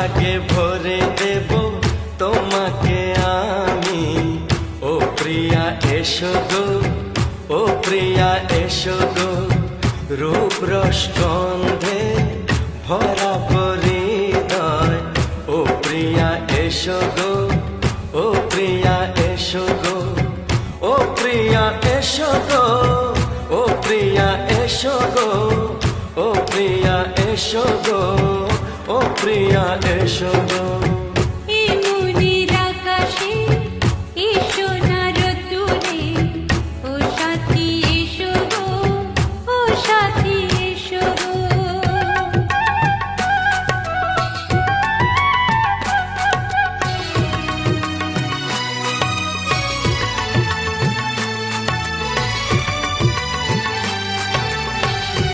সোহাগে ভরে দেব তোমাকে আমি। ও প্রিয়া এসো গো, ও প্রিয়া এসো গো, রূপ রস গন্ধে ভরা হৃদয়। ও প্রিয়া এসো গো, ও প্রিয়া এসো গো, ও প্রিয়া এসো গো, ও প্রিয়া এসো গো, ও প্রিয়া এসো গো, ও প্রিয়া এসো গো।